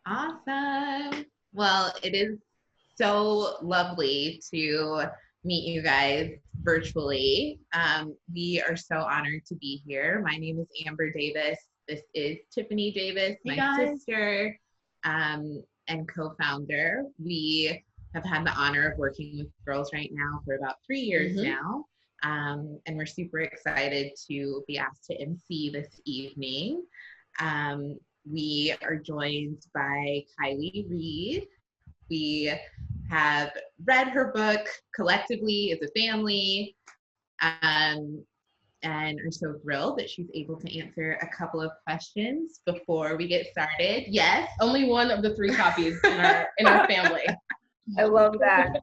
Awesome. Well, it is so lovely to meet you guys virtually. We are so honored to be here. My name is Amber Davis. This is Tiffany Davis, Hey my guys. sister and co-founder. We have had the honor of working with Girls Right Now for about 3 years now. And we're super excited to be asked to MC this evening. We are joined by Kiley Reid. We have read her book collectively as a family, and are so thrilled that she's able to answer a couple of questions before we get started. Yes, Only one of the 3 copies in our family. I love that.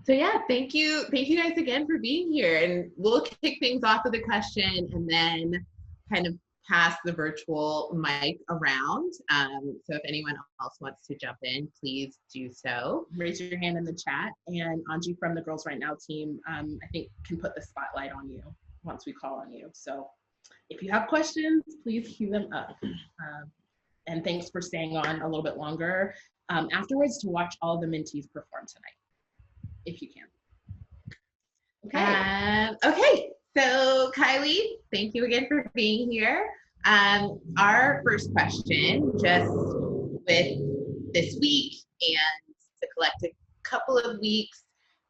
So yeah, thank you guys again for being here. And we'll kick things off with a question and then kind of pass the virtual mic around. So if anyone else wants to jump in, please do so. Raise your hand in the chat, and Anji from the Girls Right Now team, I think, can put the spotlight on you once we call on you. So if you have questions, please cue them up. And thanks for staying on a little bit longer afterwards to watch all the mentees perform tonight, if you can. Okay, so Kiley, thank you again for being here. Our first question, just with this week and the collective couple of weeks,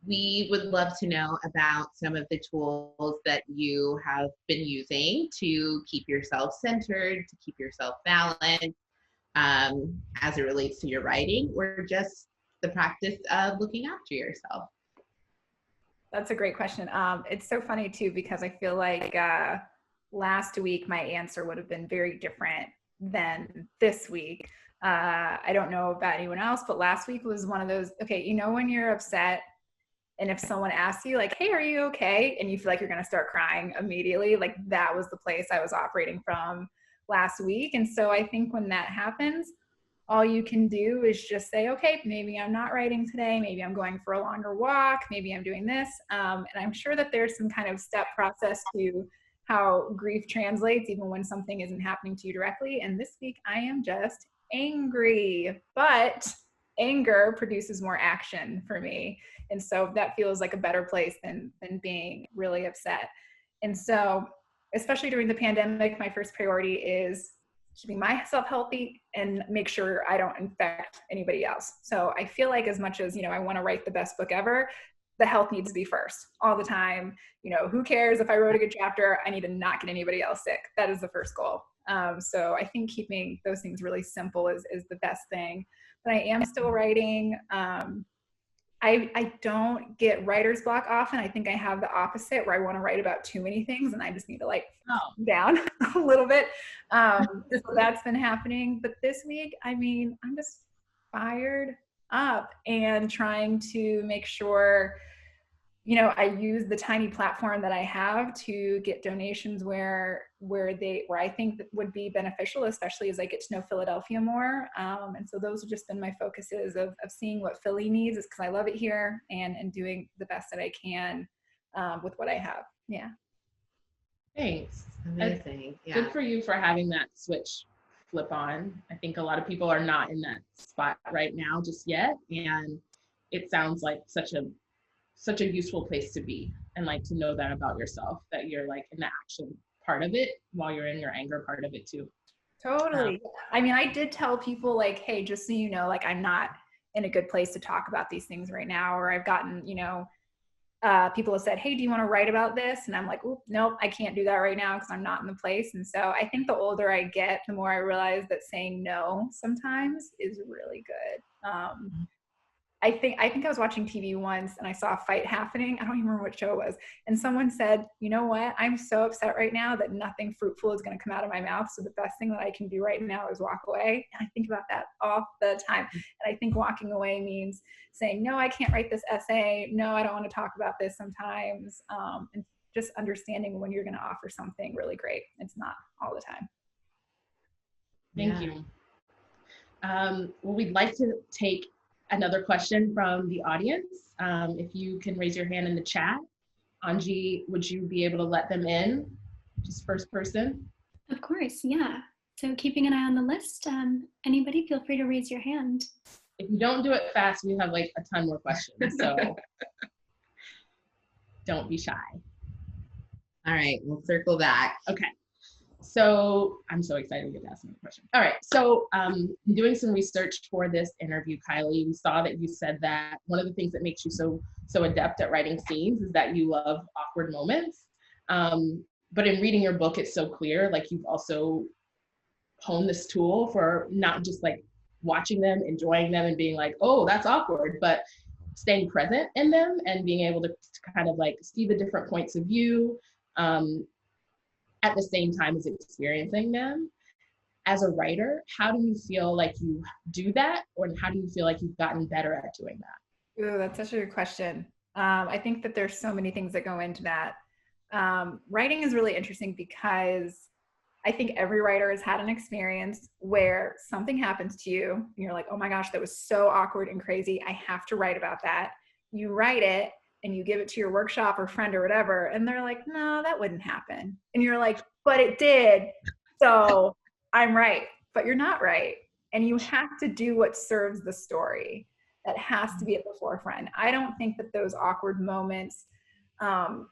we would love to know about some of the tools that you have been using to keep yourself centered, to keep yourself balanced, as it relates to your writing, or just the practice of looking after yourself. That's a great question. It's so funny too, because I feel like last week my answer would have been very different than this week. I don't know about anyone else, but last week was one of those, okay, you know when you're upset and if someone asks you like, hey, are you okay? And you feel like you're gonna start crying immediately, like that was the place I was operating from last week. And so I think when that happens, all you can do is just say, okay, maybe I'm not writing today. Maybe I'm going for a longer walk. Maybe I'm doing this. And I'm sure that there's some kind of step process to how grief translates, even when something isn't happening to you directly. And this week I am just angry, but anger produces more action for me. And so that feels like a better place than being really upset. And so, especially during the pandemic, my first priority is keeping myself healthy and make sure I don't infect anybody else. So I feel like as much as, I want to write the best book ever, the health needs to be first all the time. Who cares if I wrote a good chapter? I need to not get anybody else sick. That is the first goal. So I think keeping those things really simple is the best thing. But I am still writing. I don't get writer's block often. I think I have the opposite where I want to write about too many things and I just need to calm down a little bit. So that's been happening. But this week, I'm just fired up and trying to make sure, I use the tiny platform that I have to get donations where I think that would be beneficial, especially as I get to know Philadelphia more. And so those have just been my focuses of seeing what Philly needs, is because I love it here, and doing the best that I can with what I have. Yeah. Thanks. Amazing. Yeah. Good for you for having that switch flip on. I think a lot of people are not in that spot right now just yet. And it sounds like such a useful place to be, and to know that about yourself, that you're in the action part of it while you're in your anger part of it too. Totally. I did tell people hey, just so you know, I'm not in a good place to talk about these things right now, or I've gotten, people have said, hey, do you want to write about this? And I'm like, oop, nope, I can't do that right now because I'm not in the place. And so I think the older I get, the more I realize that saying no sometimes is really good. I think I was watching TV once and I saw a fight happening. I don't even remember what show it was. And someone said, you know what? I'm so upset right now that nothing fruitful is going to come out of my mouth. So the best thing that I can do right now is walk away. And I think about that all the time. And I think walking away means saying, no, I can't write this essay. No, I don't want to talk about this sometimes. And just understanding when you're going to offer something really great. It's not all the time. Thank you. Well, we'd like to take another question from the audience. If you can raise your hand in the chat. Anji, would you be able to let them in? Just first person? Of course, yeah. So keeping an eye on the list, anybody feel free to raise your hand. If you don't do it fast, we have like a ton more questions, so don't be shy. All right, we'll circle back. Okay. So I'm so excited to get to ask me a question. All right. So doing some research for this interview, Kylie, we saw that you said that one of the things that makes you so adept at writing scenes is that you love awkward moments. But in reading your book, it's so clear, like you've also honed this tool for not just like watching them, enjoying them and being like, oh, that's awkward, but staying present in them and being able to kind of like see the different points of view at the same time as experiencing them. As a writer, how do you feel like you do that, or how do you feel like you've gotten better at doing that? Ooh, that's such a good question. I think that there's so many things that go into that. Writing is really interesting because I think every writer has had an experience where something happens to you and you're like, oh my gosh, that was so awkward and crazy. I have to write about that. You write it and you give it to your workshop or friend or whatever, and they're like, no, that wouldn't happen. And you're like, but it did. So I'm right, but you're not right. And you have to do what serves the story. That has to be at the forefront. I don't think that those awkward moments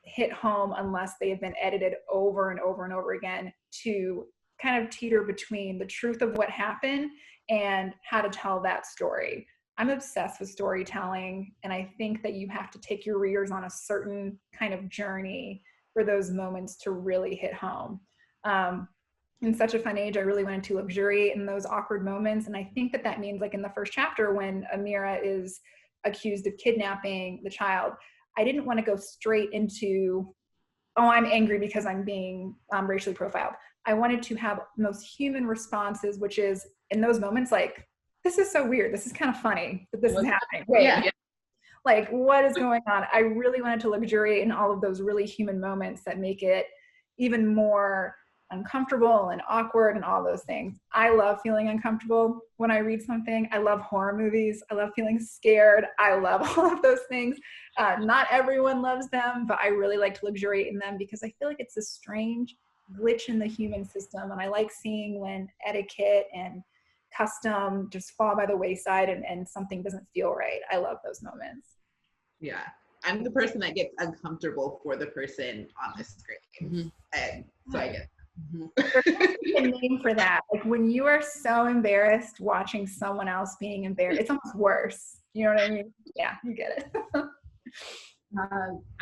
hit home unless they have been edited over and over and over again to kind of teeter between the truth of what happened and how to tell that story. I'm obsessed with storytelling, and I think that you have to take your readers on a certain kind of journey for those moments to really hit home. In such a fun age, I really wanted to luxuriate in those awkward moments. And I think that that means, like in the first chapter, when Amira is accused of kidnapping the child, I didn't want to go straight into, oh, I'm angry because I'm being racially profiled. I wanted to have most human responses, which is in those moments, like, this is so weird. This is kind of funny that this is happening. Wait, Yeah. like, what is going on? I really wanted to luxuriate in all of those really human moments that make it even more uncomfortable and awkward and all those things. I love feeling uncomfortable when I read something. I love horror movies. I love feeling scared. I love all of those things. Not everyone loves them, but I really like to luxuriate in them because I feel like it's a strange glitch in the human system. And I like seeing when etiquette and custom just fall by the wayside and something doesn't feel right. I love those moments. Yeah. I'm the person that gets uncomfortable for the person on the screen. And so I get it. There's a name for that. Like when you are so embarrassed watching someone else being embarrassed, it's almost worse. You know what I mean? Yeah, you get it.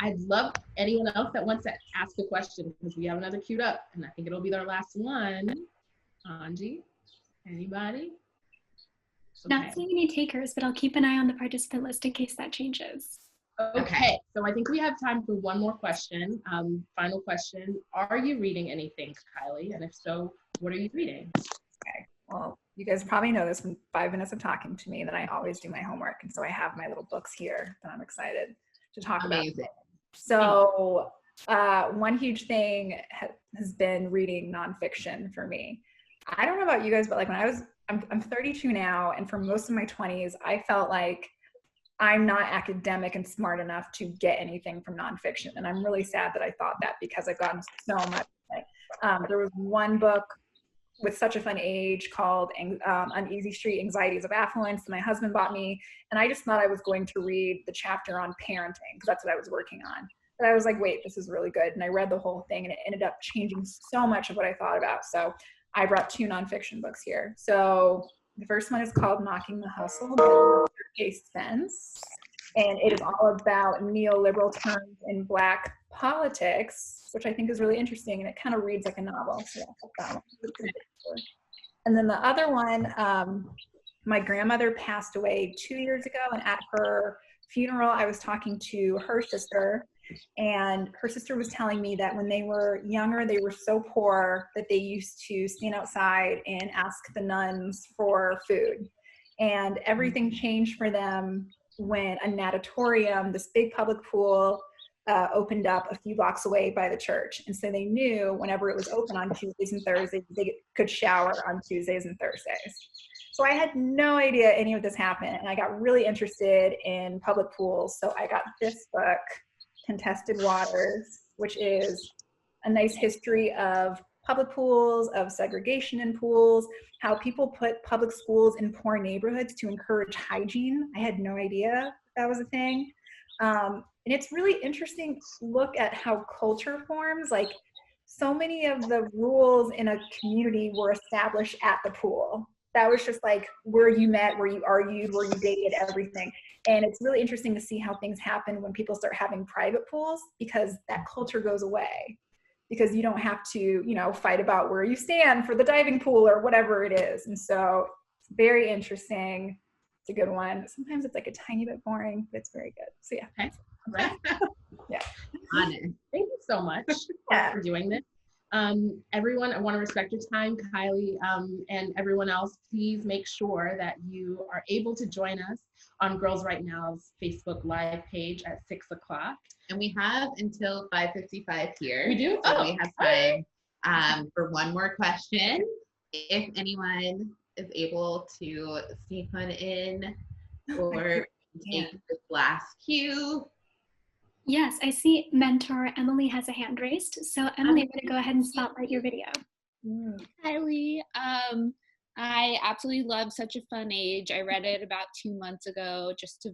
I'd love anyone else that wants to ask a question because we have another queued up and I think it'll be their last one. Angie, anybody? Okay. Not seeing any takers, but I'll keep an eye on the participant list in case that changes. Okay, so I think we have time for one more question. Final question. Are you reading anything, Kylie? And if so, what are you reading? Okay. Well, you guys probably know this from 5 minutes of talking to me that I always do my homework. And so I have my little books here that I'm excited to talk about. So one huge thing has been reading nonfiction for me. I don't know about you guys, but like when I'm 32 now, and for most of my 20s, I felt like I'm not academic and smart enough to get anything from nonfiction. And I'm really sad that I thought that because I've gotten so much. There was one book with such a fun age called Uneasy Street, Anxieties of Affluence that my husband bought me. And I just thought I was going to read the chapter on parenting because that's what I was working on. But I was like, wait, this is really good. And I read the whole thing and it ended up changing so much of what I thought about. So I brought 2 nonfiction books here. So the first one is called Knocking the Hustle by Kay Spence. And it is all about neoliberal terms in Black politics, which I think is really interesting. And it kind of reads like a novel. So that one. And then the other one, my grandmother passed away 2 years ago. And at her funeral, I was talking to her sister. And her sister was telling me that when they were younger, they were so poor that they used to stand outside and ask the nuns for food. And everything changed for them when a natatorium, this big public pool, opened up a few blocks away by the church. And so they knew whenever it was open on Tuesdays and Thursdays, they could shower on Tuesdays and Thursdays. So I had no idea any of this happened. And I got really interested in public pools. So I got this book, Contested Waters, which is a nice history of public pools, of segregation in pools, how people put public schools in poor neighborhoods to encourage hygiene. I had no idea that was a thing. And it's really interesting look at how culture forms. Like, so many of the rules in a community were established at the pool. That was just like where you met, where you argued, where you dated, everything. And it's really interesting to see how things happen when people start having private pools, because that culture goes away, because you don't have to, you know, fight about where you stand for the diving pool or whatever it is. And so it's very interesting. It's a good one. Sometimes it's like a tiny bit boring, but it's very good. So yeah. Okay. Right. Yeah. Honest. Thank you so much for doing this. Everyone, I want to respect your time, Kylie, and everyone else. Please make sure that you are able to join us on Girls Right Now's Facebook Live page at 6 o'clock. And we have until 5:55 here. We do? So we have time for one more question. If anyone is able to sneak one in or take this last cue. Yes, I see mentor Emily has a hand raised. So Emily, I'm going to go ahead and spotlight your video. Kylie, I absolutely love Such a Fun Age. I read it about 2 months ago, just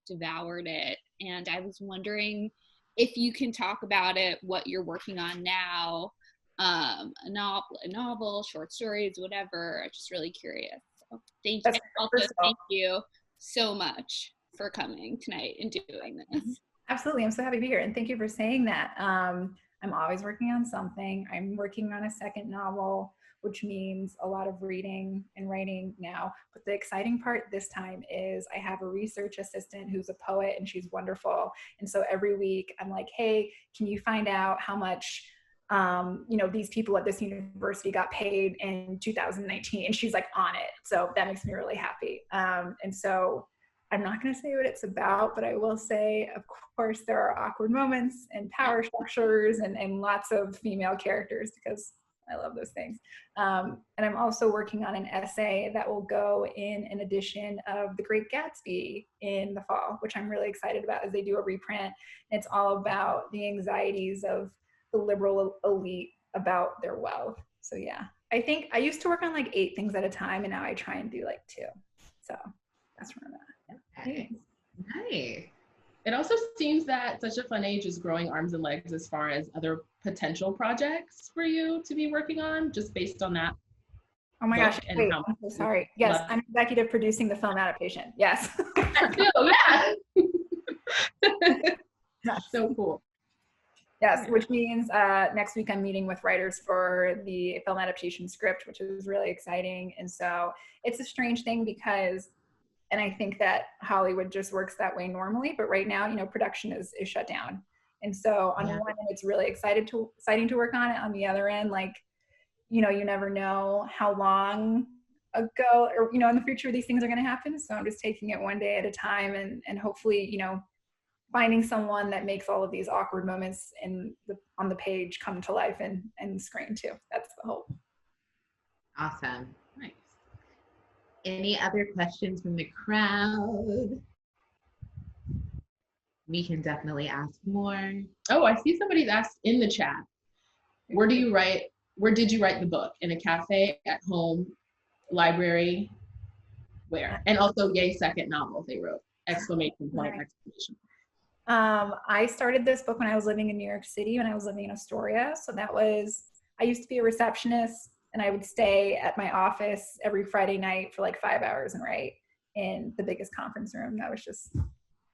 devoured it. And I was wondering if you can talk about it, what you're working on now, a novel, short stories, whatever. I'm just really curious. So thank you. Also, thank you so much for coming tonight and doing this. Absolutely. I'm so happy to be here. And thank you for saying that. I'm always working on something. I'm working on a second novel, which means a lot of reading and writing now. But the exciting part this time is I have a research assistant who's a poet, and she's wonderful. And so every week I'm like, hey, can you find out how much these people at this university got paid in 2019? And she's like on it. So that makes me really happy. And so I'm not going to say what it's about, but I will say, of course, there are awkward moments and power structures and lots of female characters, because I love those things. And I'm also working on an essay that will go in an edition of The Great Gatsby in the fall, which I'm really excited about, as they do a reprint. It's all about the anxieties of the liberal elite about their wealth. So yeah, I think I used to work on like 8 things at a time, and now I try and do like 2. So that's where I'm at. Okay. Nice. It also seems that Such a Fun Age is growing arms and legs as far as other potential projects for you to be working on, just based on that. Oh my gosh, wait, I'm so sorry. Yes, I'm executive producing the film adaptation. Yes. Yeah. So cool. Yes, which means next week I'm meeting with writers for the film adaptation script, which is really exciting. And so it's a strange thing because, and I think that Hollywood just works that way normally, but right now, production is shut down. And so on one end, it's really exciting to work on it. On the other end, like, you never know how long ago or, in the future these things are going to happen. So I'm just taking it one day at a time and hopefully, finding someone that makes all of these awkward moments on the page come to life and screen too. That's the hope. Awesome. Nice. Any other questions from the crowd? We can definitely ask more. Oh, I see somebody's asked in the chat. Where did you write the book? In a cafe, at home, library, where? And also, yay, second novel they wrote, exclamation point, exclamation. I started this book when I was living in New York City, when I was living in Astoria. So I used to be a receptionist, and I would stay at my office every Friday night for like 5 hours and write in the biggest conference room. That was just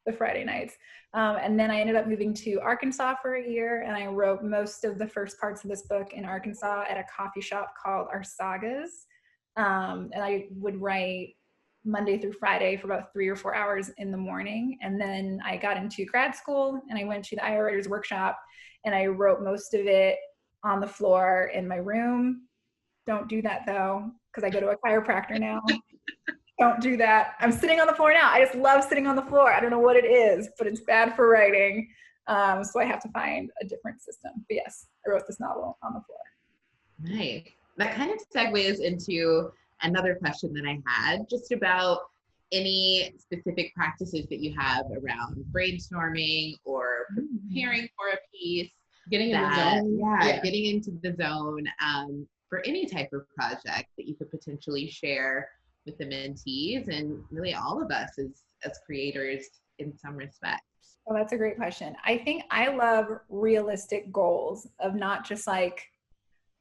the Friday nights. And then I ended up moving to Arkansas for a year, and I wrote most of the first parts of this book in Arkansas at a coffee shop called Our Sagas. And I would write Monday through Friday for about 3 or 4 hours in the morning. And then I got into grad school and I went to the IO Writers Workshop, and I wrote most of it on the floor in my room. Don't do that though, because I go to a chiropractor now. Don't do that. I'm sitting on the floor now. I just love sitting on the floor. I don't know what it is, but it's bad for writing. So I have to find a different system. But yes, I wrote this novel on the floor. Nice. That kind of segues into another question that I had, just about any specific practices that you have around brainstorming or preparing for a piece. Getting in the that, zone. yeah, getting into the zone for any type of project that you could potentially share with the mentees and really all of us as creators in some respects. Oh, that's a great question. I think I love realistic goals of not just like,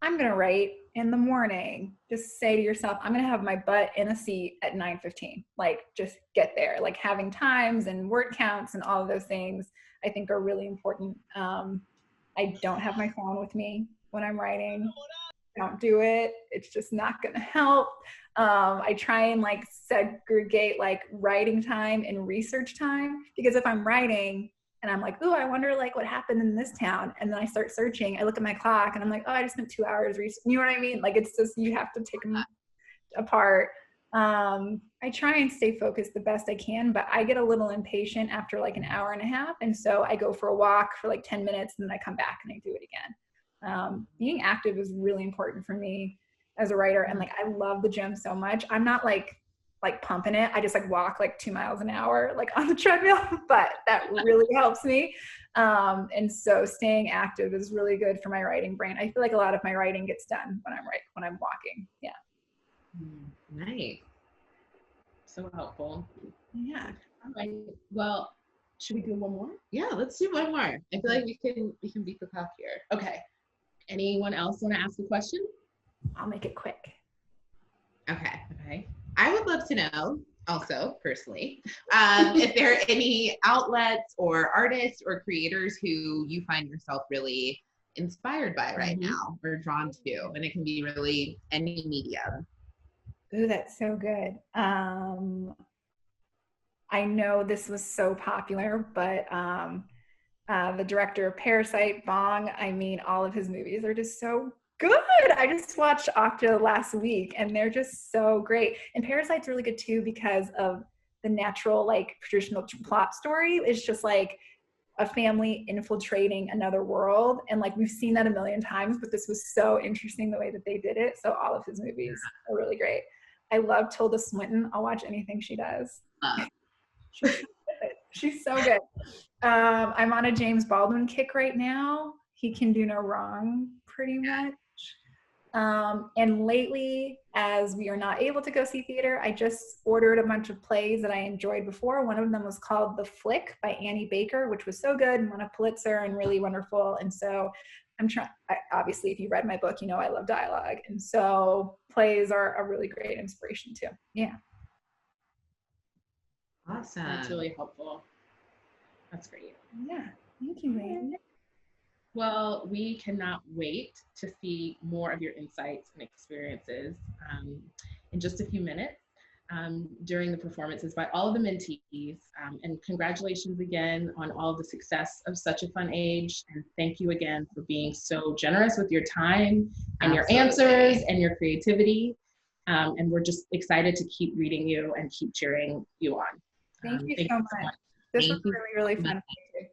I'm going to write in the morning. Just say to yourself, I'm going to have my butt in a seat at 9:15. Like, just get there. Like, having times and word counts and all of those things, I think are really important. I don't have my phone with me when I'm writing. Don't do it. It's just not going to help. I try and like segregate like writing time and research time, because if I'm writing and I'm like, ooh, I wonder like what happened in this town, and then I start searching, I look at my clock and I'm like, oh, I just spent 2 hours researching. You know what I mean? Like, it's just, you have to take them apart. I try and stay focused the best I can, but I get a little impatient after like an hour and a half. And so I go for a walk for like 10 minutes and then I come back and I do it again. Being active is really important for me as a writer. And like, I love the gym so much. I'm not like pumping it. I just like walk like 2 miles an hour, like on the treadmill, but that really helps me. And so staying active is really good for my writing brain. I feel like a lot of my writing gets done when I'm walking. Yeah. Nice. So helpful. Yeah. All right. Well, should we do one more? Yeah, let's do one more. I feel like we can beat the clock here. Okay. Anyone else want to ask a question? I'll make it quick. Okay. Okay. I would love to know also personally, if there are any outlets or artists or creators who you find yourself really inspired by right now or drawn to, and it can be really any medium. Ooh, that's so good. I know this was so popular, but the director of Parasite, Bong, I mean, all of his movies are just so good. I just watched Okja last week and they're just so great. And Parasite's really good too because of the natural, like, traditional plot story. It's just like a family infiltrating another world. And like, we've seen that a million times, but this was so interesting the way that they did it. So all of his movies are really great. I love Tilda Swinton. I'll watch anything she does. She's so good. I'm on a James Baldwin kick right now. He can do no wrong, pretty much. And lately, as we are not able to go see theater, I just ordered a bunch of plays that I enjoyed before. One of them was called The Flick by Annie Baker, which was so good and won a Pulitzer and really wonderful. And so I'm trying, obviously, if you read my book, you know I love dialogue. And so plays are a really great inspiration too. Yeah. Awesome. That's really helpful. That's great. Yeah. Thank you, Lane. Well, we cannot wait to see more of your insights and experiences in just a few minutes during the performances by all of the mentees. And congratulations again on all of the success of Such a Fun Age. And thank you again for being so generous with your time and your answers and your creativity. And we're just excited to keep reading you and keep cheering you on. Thank you so much. This was really, really fun.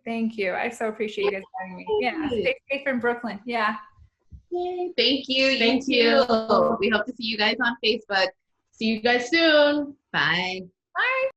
Thank you. I so appreciate you guys having me. Yeah, stay safe in Brooklyn. Yeah. Yay. Thank you. Thank you too. you. We hope to see you guys on Facebook. See you guys soon. Bye. Bye.